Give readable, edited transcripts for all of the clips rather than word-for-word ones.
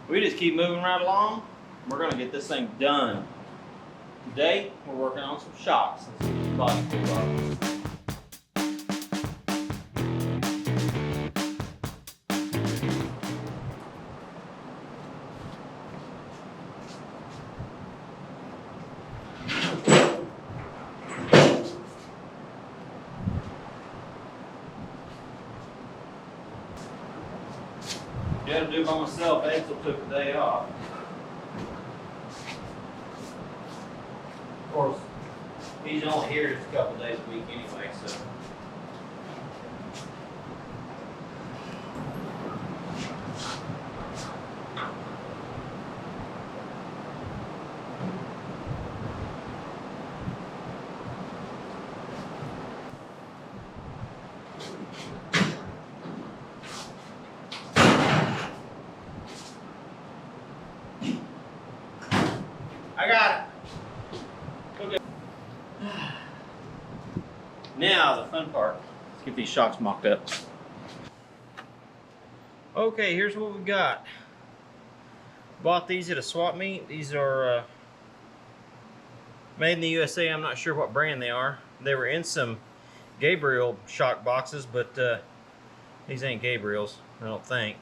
We just keep moving right along. We're gonna get this thing done. Today, we're working on some shocks and some body toolboxes. I had to do it by myself. Axel took the day off. Of course, he's only here just a couple days a week anyway, so. I got it. Okay. Now the fun part. Let's get these shocks mocked up. Okay, here's what we got. Bought these at a swap meet. These are made in the USA. I'm not sure what brand they are. They were in some Gabriel shock boxes, but these ain't Gabriel's, I don't think.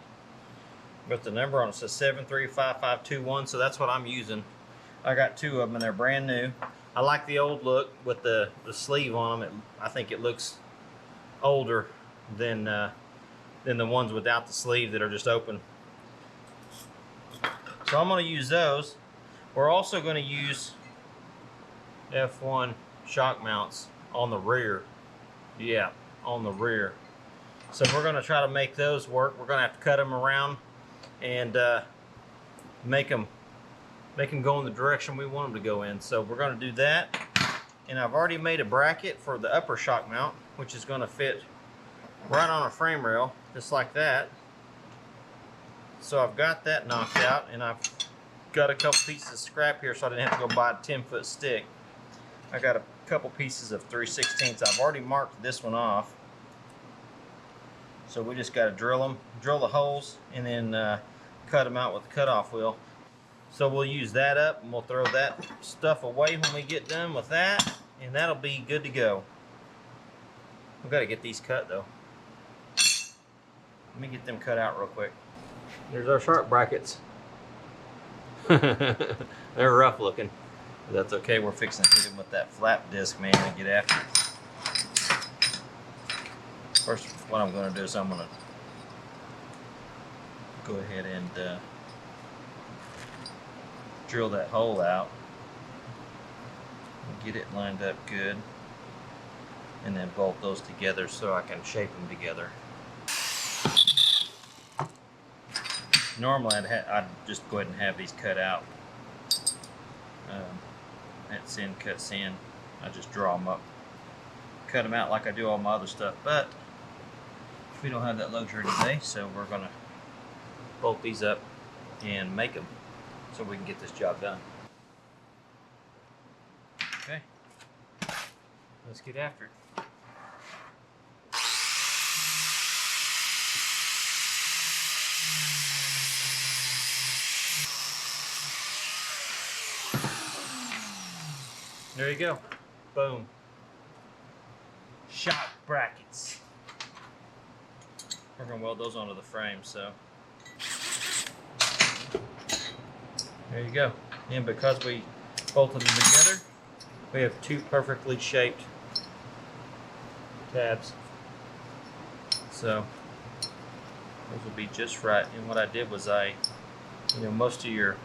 But the number on it says 735521, so that's what I'm using. I got two of them and they're brand new. I like the old look with the sleeve on them. I think it looks older than the ones without the sleeve that are just open. So I'm going to use those. We're also going to use F1 shock mounts on the rear. Yeah, on the rear. So we're going to try to make those work. We're going to have to cut them around and make them go in the direction we want them to go in. So we're going to do that. And I've already made a bracket for the upper shock mount, which is going to fit right on a frame rail, just like that. So I've got that knocked out, and I've got a couple pieces of scrap here so I didn't have to go buy a 10-foot stick. I got a couple pieces of 3/16. I've already marked this one off. So we just got to drill the holes, and then cut them out with the cutoff wheel. So we'll use that up, and we'll throw that stuff away when we get done with that, and that'll be good to go. We've got to get these cut though. Let me get them cut out real quick. There's our sharp brackets. They're rough looking, but that's okay. We're fixing to hit them with that flap disc, man, and get after it. First, what I'm going to do is I'm going to go ahead and drill that hole out and get it lined up good, and then bolt those together so I can shape them together. Normally I'd just go ahead and have these cut out at sin, cut sin. I just draw them up, cut them out like I do all my other stuff, but we don't have that luxury today, so we're going to bolt these up and make them so we can get this job done. Okay, let's get after it. There you go. Boom. Shock brackets. We're going to weld those onto the frame, so. There you go. And because we bolted them together, we have two perfectly shaped tabs. So those will be just right. And what I did was most of your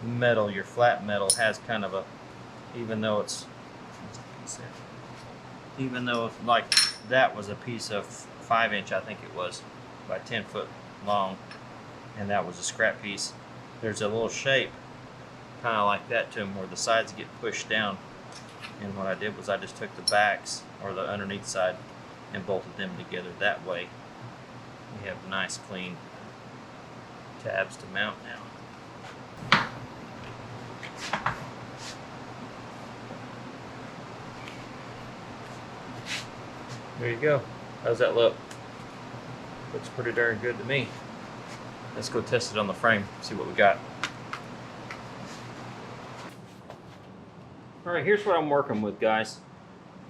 metal, your flat metal, has kind of a, even though like that was a piece of 5-inch, I think it was, by 10 foot long, and that was a scrap piece. There's a little shape kind of like that to them where the sides get pushed down, and what I did was I just took the backs or the underneath side and bolted them together that way. We have nice clean tabs to mount now. There you go. How's that look? Looks pretty darn good to me. Let's go test it on the frame, see what we got. All right, here's what I'm working with, guys.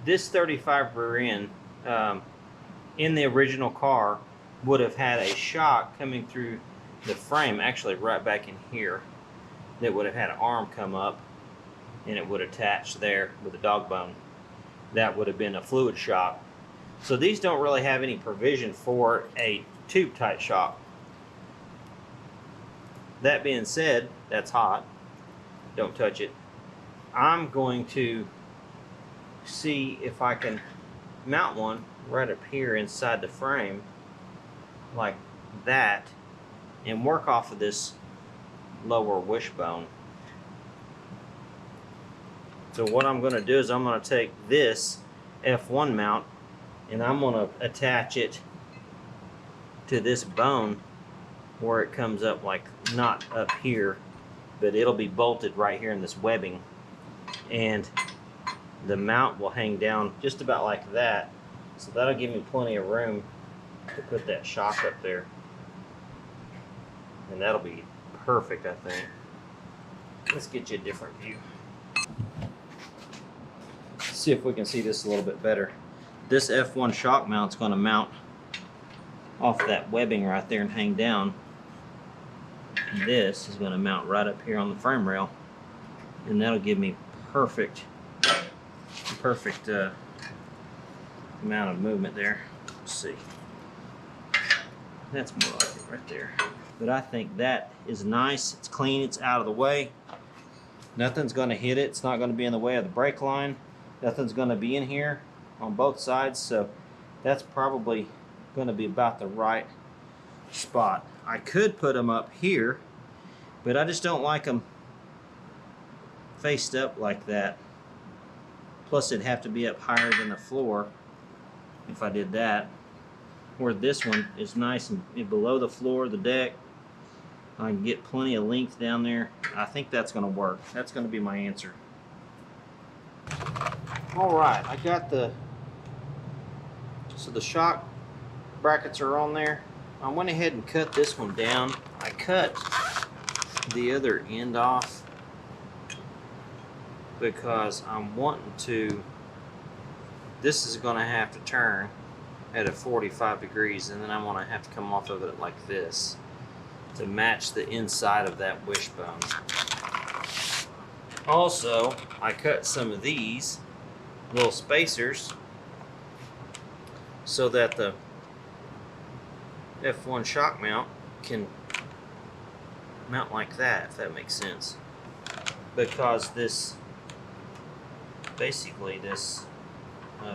This 35 rear end in the original car would have had a shock coming through the frame, actually right back in here, that would have had an arm come up and it would attach there with a dog bone. That would have been a fluid shock. So these don't really have any provision for a tube type shock. That being said, that's hot. Don't touch it. I'm going to see if I can mount one right up here inside the frame like that and work off of this lower wishbone. So what I'm going to do is I'm going to take this F1 mount and I'm going to attach it to this bone where it comes up, like not up here, but it'll be bolted right here in this webbing, and the mount will hang down just about like that. So that'll give me plenty of room to put that shock up there, and that'll be perfect, I think. Let's get you a different view. See if we can see this a little bit better. This F1 shock mount's going to mount off that webbing right there and hang down. And this is going to mount right up here on the frame rail, and that'll give me perfect amount of movement there. Let's see. That's more like it right there. But I think that is nice. It's clean. It's out of the way. Nothing's going to hit it. It's not going to be in the way of the brake line. Nothing's going to be in here on both sides. So that's probably going to be about the right spot. I could put them up here, but I just don't like them faced up like that. Plus it'd have to be up higher than the floor if I did that. Where this one is nice and below the floor of the deck. I can get plenty of length down there. I think that's going to work. That's going to be my answer. Alright, I got the shock brackets are on there. I went ahead and cut this one down. I cut the other end off because I'm wanting to, this is going to have to turn at a 45 degrees, and then I'm going to have to come off of it like this to match the inside of that wishbone. Also, I cut some of these little spacers so that the F1 shock mount can mount like that, if that makes sense. Because this, basically this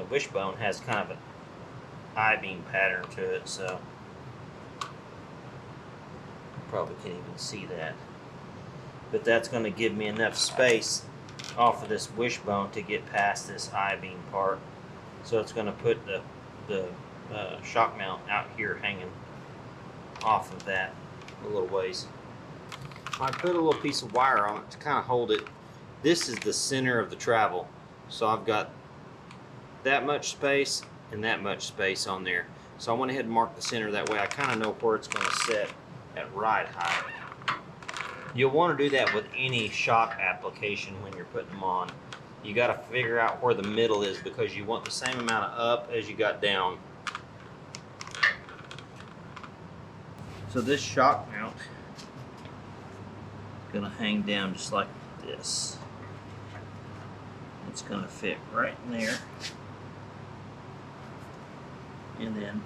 wishbone has kind of an I-beam pattern to it, so you probably can't even see that. But that's going to give me enough space off of this wishbone to get past this I-beam part. So it's going to put the shock mount out here hanging off of that a little ways. I put a little piece of wire on it to kind of hold it. This is the center of the travel, so I've got that much space and that much space on there. So I went ahead and marked the center, that way I kind of know where it's going to set at ride height. You'll want to do that with any shock application when you're putting them on. You got to figure out where the middle is, because you want the same amount of up as you got down. So this shock mount is going to hang down just like this. It's going to fit right in there. And then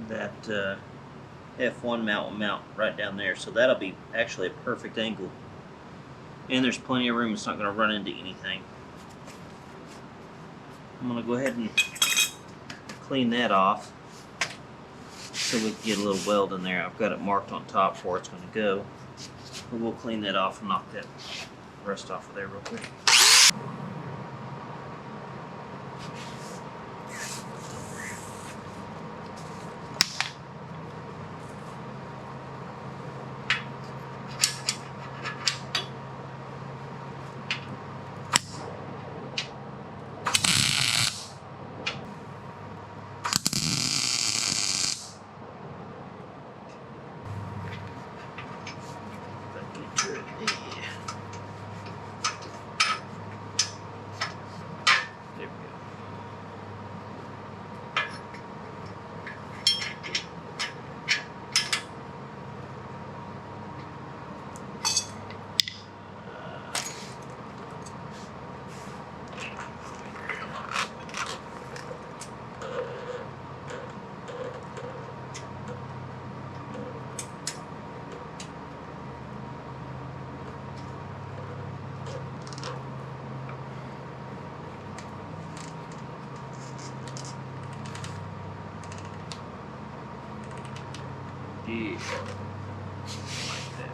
that F1 mount will mount right down there. So that'll be actually a perfect angle. And there's plenty of room. It's not going to run into anything. I'm going to go ahead and clean that off so we can get a little weld in there. I've got it marked on top where it's going to go. But we'll clean that off and knock that rust off of there real quick. Like that.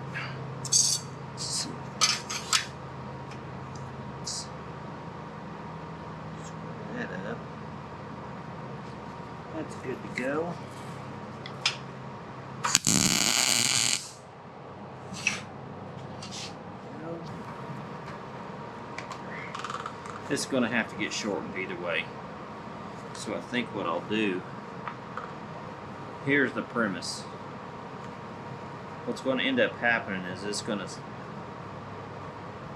Let's screw that up. That's good to go. This is going to have to get shortened either way. So I think what I'll do, here's the premise. What's going to end up happening is it's going to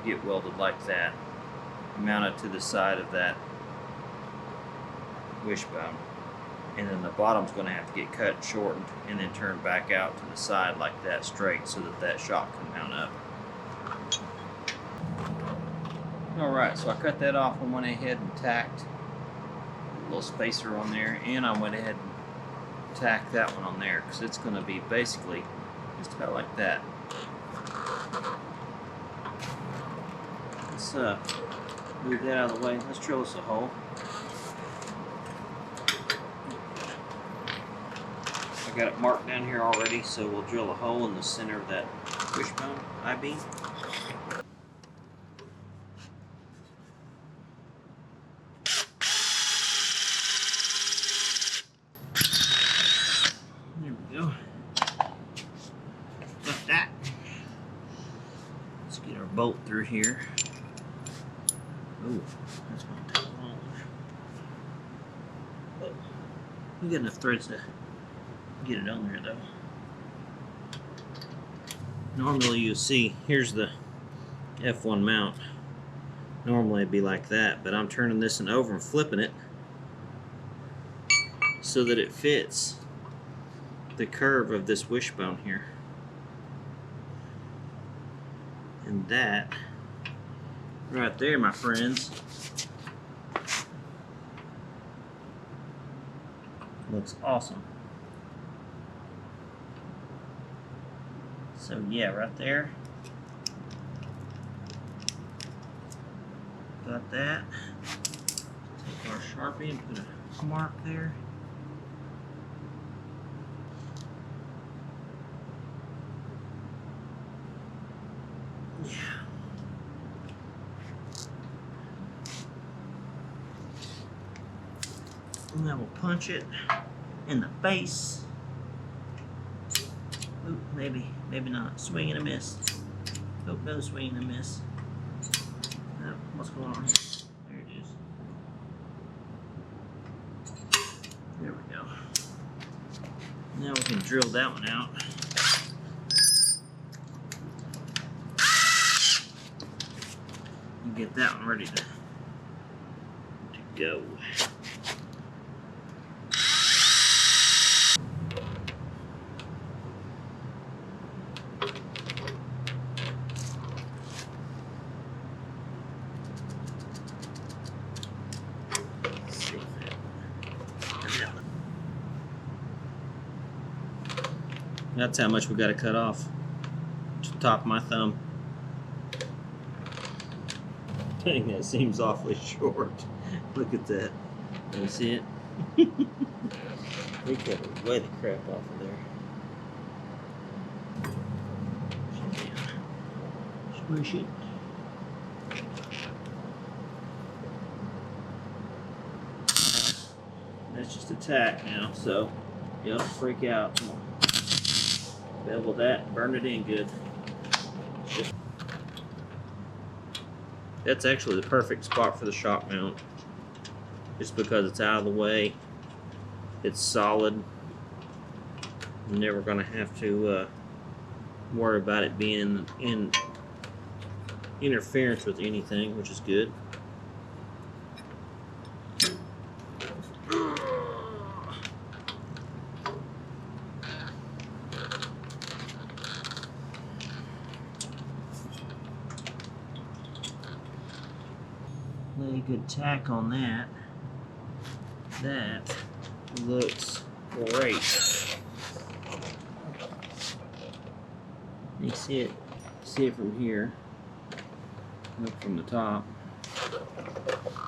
get welded like that, mounted to the side of that wishbone. And then the bottom's going to have to get cut and shortened and then turned back out to the side like that straight so that that shock can mount up. Alright, so I cut that off and went ahead and tacked a little spacer on there, and I went ahead and tacked that one on there because it's going to be basically just about like that. Let's move that out of the way. Let's drill us a hole. I got it marked down here already, so we'll drill a hole in the center of that wishbone I-beam. There we go. Got that. Let's get our bolt through here. Ooh, that's going to take long. But we got enough threads to get it on there though. Normally you'll see, here's the F1 mount. Normally it'd be like that, but I'm turning this one over and flipping it so that it fits the curve of this wishbone here. And that right there, my friends, looks awesome. So yeah, right there, got that. Take our Sharpie and put a mark there. Yeah. And then we'll punch it in the face. Oop, maybe not. Swing and a miss. Nope, no swing and a miss. Oh, what's going on here? There it is. There we go. Now we can drill that one out. And get that one ready to go. That's how much we got to cut off to the top of my thumb. Dang, that seems awfully short. Look at that. Can you see it? We cut way the crap off of there. Squish it. That's just a tack now, so you don't freak out. Bevel that, burn it in good. That's actually the perfect spot for the shock mount, just because it's out of the way, it's solid. I'm never going to have to worry about it being in interference with anything, which is good. Lay a good tack on that. That looks great. You see it from here. Look from the top.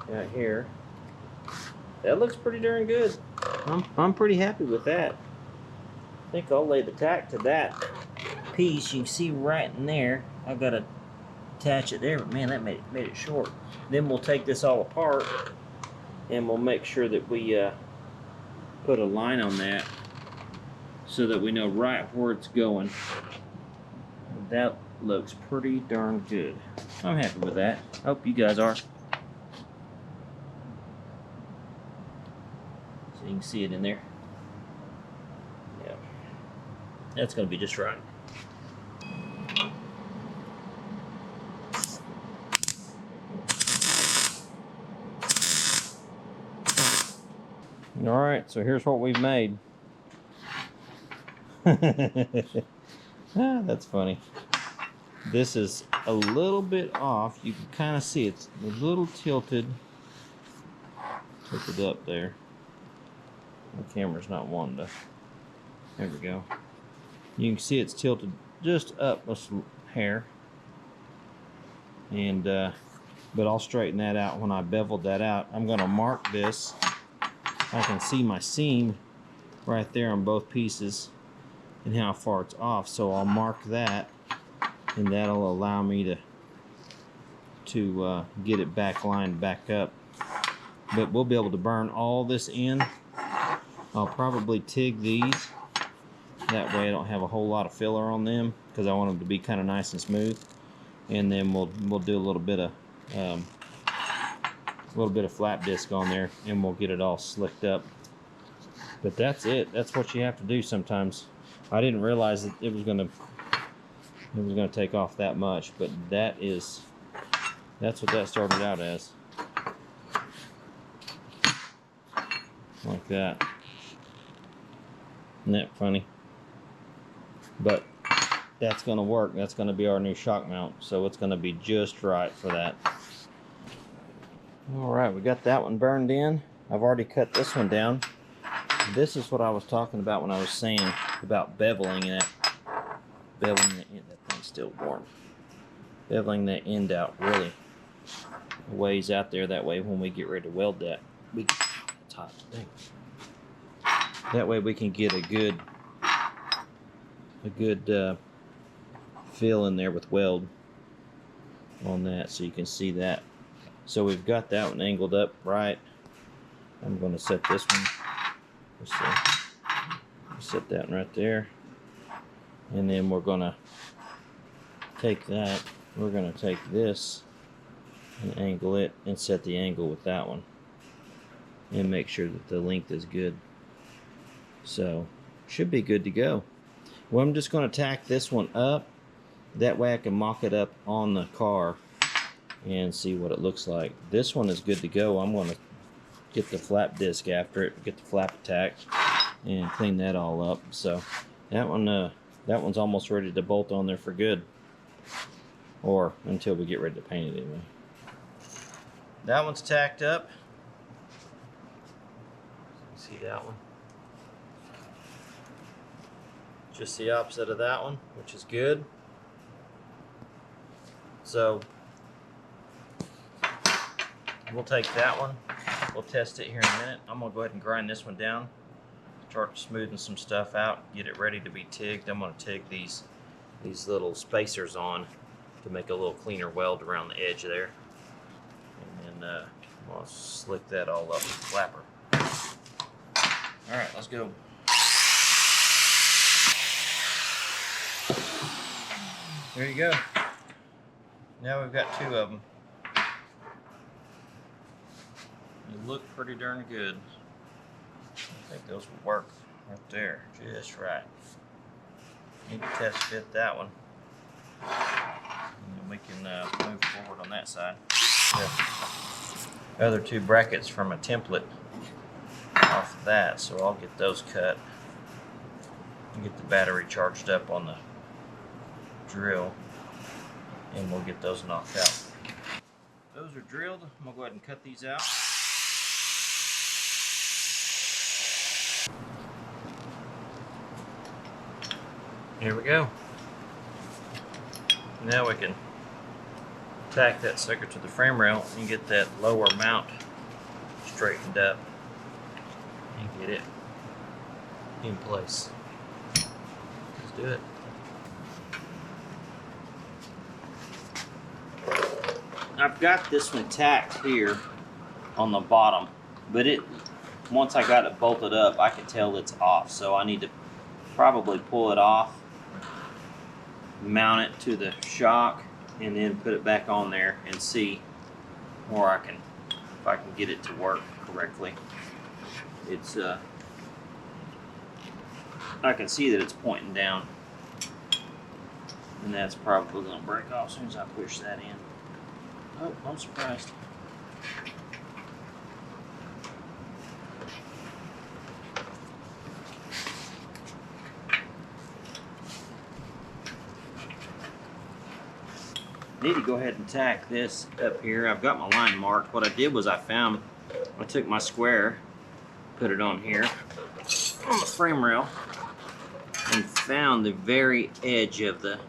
Right here. That looks pretty darn good. I'm pretty happy with that. think I'll lay the tack to that piece. You can see right in there, I've got to attach it there, but man, that made it short. Then we'll take this all apart and we'll make sure that we put a line on that so that we know right where it's going. That looks pretty darn good. I'm happy with that. I hope you guys are. So you can see it in there. Yeah, that's gonna be just right. All right, so here's what we've made. That's funny. This is a little bit off. You can kind of see it's a little tilted. Tilted up there. The camera's not wanting to. There we go. You can see it's tilted just up a hair. And but I'll straighten that out when I beveled that out. I'm going to mark this. I can see my seam right there on both pieces and how far it's off, so I'll mark that, and that'll allow me to get it back lined back up. But we'll be able to burn all this in. I'll probably TIG these, that way I don't have a whole lot of filler on them, because I want them to be kind of nice and smooth. And then we'll do a little bit of flap disc on there, and we'll get it all slicked up. But that's it. That's what you have to do sometimes. I didn't realize that it was gonna take off that much, but that's what that started out as. Like that. Isn't that funny? But that's gonna work. That's gonna be our new shock mount, so it's gonna be just right for that. All right, we got that one burned in. I've already cut this one down. This is what I was talking about when I was saying about beveling it. Beveling the end. That thing's still warm. Beveling that end out really a ways out there. That way, when we get ready to weld that, it's hot. Dang. That way we can get a good fill in there with weld on that, so you can see that. So we've got that one angled up right. I'm going to set this one. Let's set that one right there. And then we're going to take that. We're going to take this and angle it and set the angle with that one. And make sure that the length is good. So, should be good to go. Well, I'm just going to tack this one up. That way I can mock it up on the car and see what it looks like. This one is good to go. I'm going to get the flap disc after it, get the flap attached, and clean that all up. So that one's almost ready to bolt on there for good, or until we get ready to paint it anyway. That one's tacked up. See that one? Just the opposite of that one, which is good. So we'll take that one. We'll test it here in a minute. I'm gonna go ahead and grind this one down, start smoothing some stuff out, get it ready to be tigged. I'm gonna TIG these little spacers on to make a little cleaner weld around the edge there. And then I'll slick that all up with the flapper. All right, let's go. There you go. Now we've got two of them. They look pretty darn good. I think those will work right there, just right. Need to test fit that one. And then we can move forward on that side. The other two brackets from a template off of that, so I'll get those cut and get the battery charged up on the drill, and we'll get those knocked out. Those are drilled. I'm gonna go ahead and cut these out. Here we go. Now we can tack that sucker to the frame rail and get that lower mount straightened up and get it in place. do it. I've got this one tacked here on the bottom, but once I got it bolted up, I can tell it's off. So I need to probably pull it off, mount it to the shock, and then put it back on there and see where if I can get it to work correctly. It's I can see that it's pointing down, and that's probably going to break off as soon as I push that in. Oh, I'm surprised. I need to go ahead and tack this up here. I've got my line marked. What I did was I took my square, put it on here on the frame rail, and found the very edge of the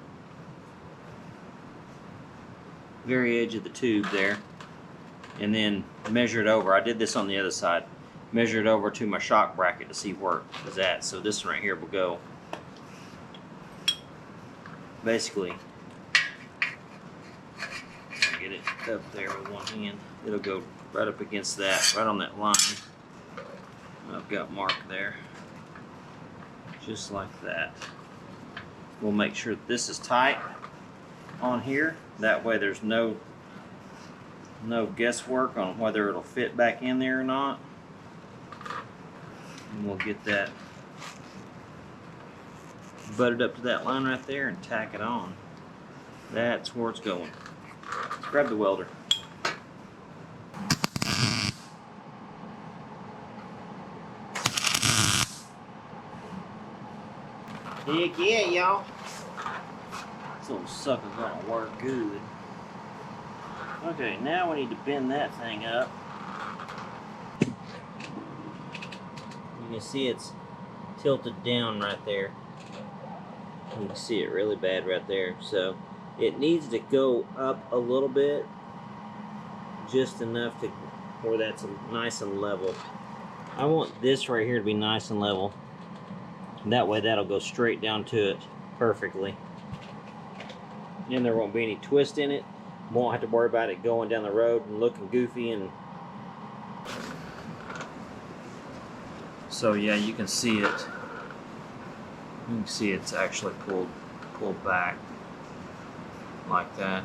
tube there, and then measured over. I did this on the other side. Measured over to my shock bracket to see where it was at. So this one right here will go basically. Get it up there with one hand. It'll go right up against that, right on that line I've got marked there, just like that. We'll make sure that this is tight on here. That way there's no guesswork on whether it'll fit back in there or not. And we'll get that butted up to that line right there and tack it on. That's where it's going. Grab the welder. Heck yeah, y'all. This little sucker's gonna work good. Okay, now we need to bend that thing up. You can see it's tilted down right there. You can see it really bad right there. So it needs to go up a little bit, just enough to where that's nice and level. I want this right here to be nice and level. That way that'll go straight down to it perfectly. And there won't be any twist in it. Won't have to worry about it going down the road and looking goofy. And so yeah, you can see it. You can see it's actually pulled back like that.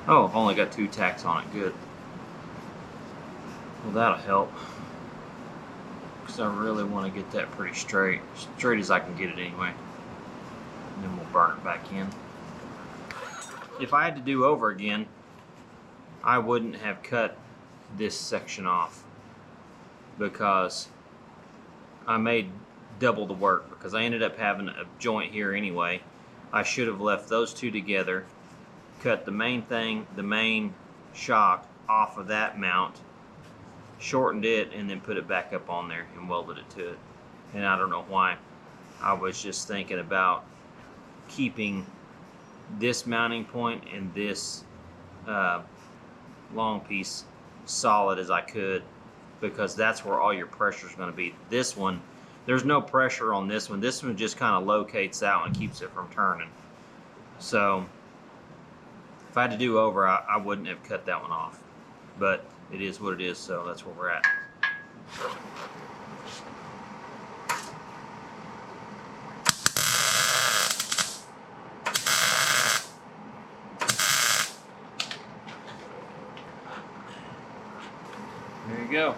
Oh, I've only got 2 tacks on it. Good. Well, that'll help, because I really want to get that pretty straight as I can get it anyway. And then we'll burn it back in. If I had to do over again, I wouldn't have cut this section off, because I made double the work, because I ended up having a joint here anyway. I should have left those 2 together, cut the main thing, the main shock off of that mount, shortened it, and then put it back up on there and welded it to it. And I don't know why. I was just thinking about keeping this mounting point and this long piece solid as I could, because that's where all your pressure is going to be. This one, there's no pressure on this one. This one just kind of locates that one and keeps it from turning. So if I had to do over, I wouldn't have cut that one off. But it is what it is, so that's where we're at. There you go.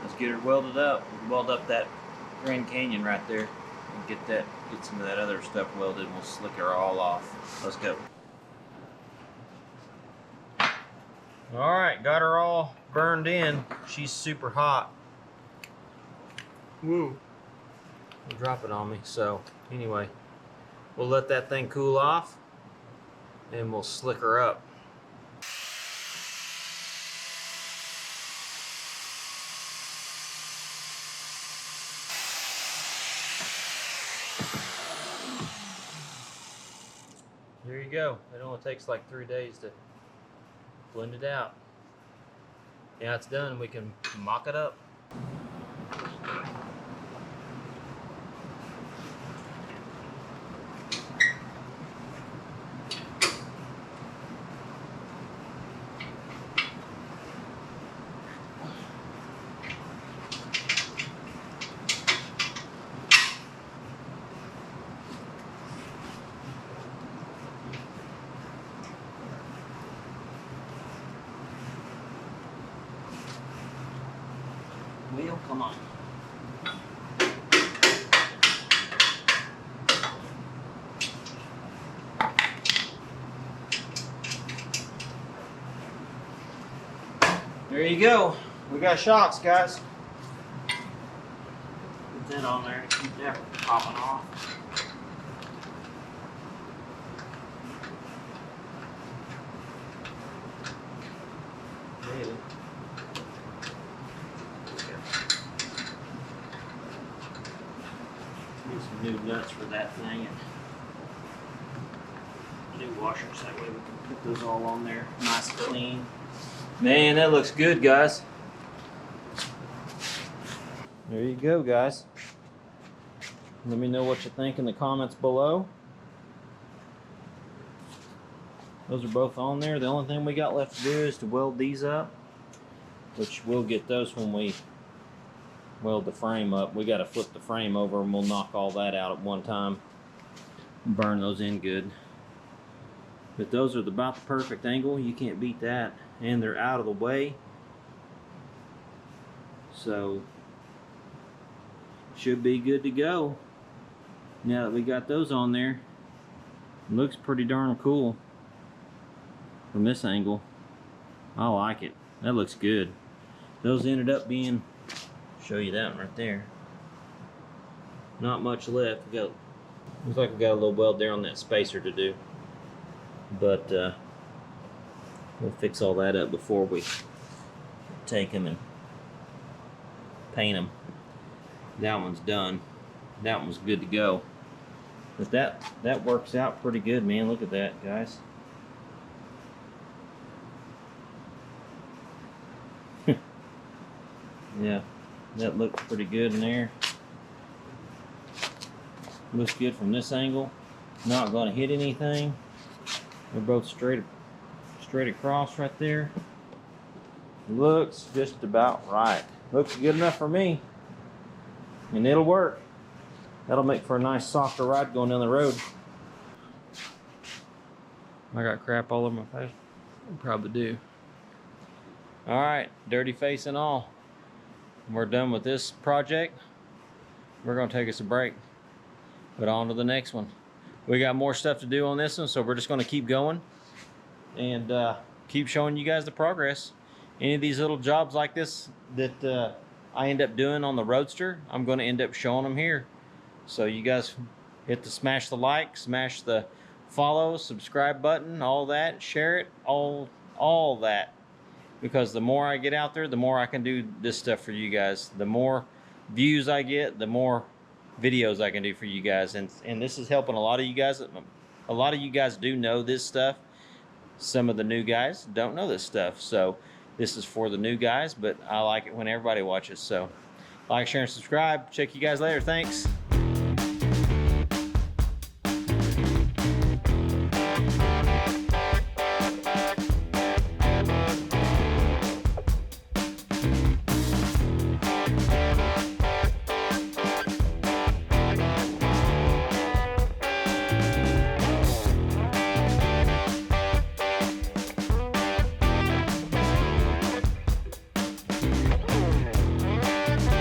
Let's get her welded up. We'll weld up that Grand Canyon right there and get some of that other stuff welded, and we'll slick her all off. Let's go. Alright, got her all burned in. She's super hot. Woo. It'll drop it on me. So anyway, we'll let that thing cool off and we'll slick her up. There you go. It only takes like 3 days to blend it out. Now it's done, we can mock it up. Come on. There you go. We got shocks, guys. Put that on there to keep that from popping off. Really? Need some new nuts for that thing and new washers. That way we can put those all on there nice and clean. Man, that looks good, guys. There you go, guys. Let me know what you think in the comments below. Those are both on there. The only thing we got left to do is to weld these up, which we'll get those when we weld the frame up. We got to flip the frame over and we'll knock all that out at one time. Burn those in good. But those are about the perfect angle. You can't beat that. And they're out of the way. So, should be good to go. Now that we got those on there, it looks pretty darn cool from this angle. I like it. That looks good. Those ended up being, show you that one right there. Not much left. We got, looks like we got a little weld there on that spacer to do. But we'll fix all that up before we take them and paint them. That one's done. That one's good to go. But that works out pretty good, man. Look at that, guys. Yeah, that looks pretty good in there. Looks good from this angle. Not going to hit anything. They're both straight across right there. Looks just about right. Looks good enough for me. And it'll work. That'll make for a nice softer ride going down the road. I got crap all over my face. I probably do. Alright, dirty face and all. We're done with this project. We're going to take us a break. But on to the next one. We got more stuff to do on this one, so we're just going to keep going and keep showing you guys the progress. Any of these little jobs like this that I end up doing on the Roadster, I'm going to end up showing them here. So you guys hit the smash the like, smash the follow, subscribe button, all that, share it, all that. Because the more I get out there, the more I can do this stuff for you guys. The more views I get, the more videos I can do for you guys, and this is helping a lot of you guys. A lot of you guys do know this stuff. Some of the new guys don't know this stuff, so this is for the new guys, but I like it when everybody watches. So like, share, and subscribe. Check you guys later. Thanks.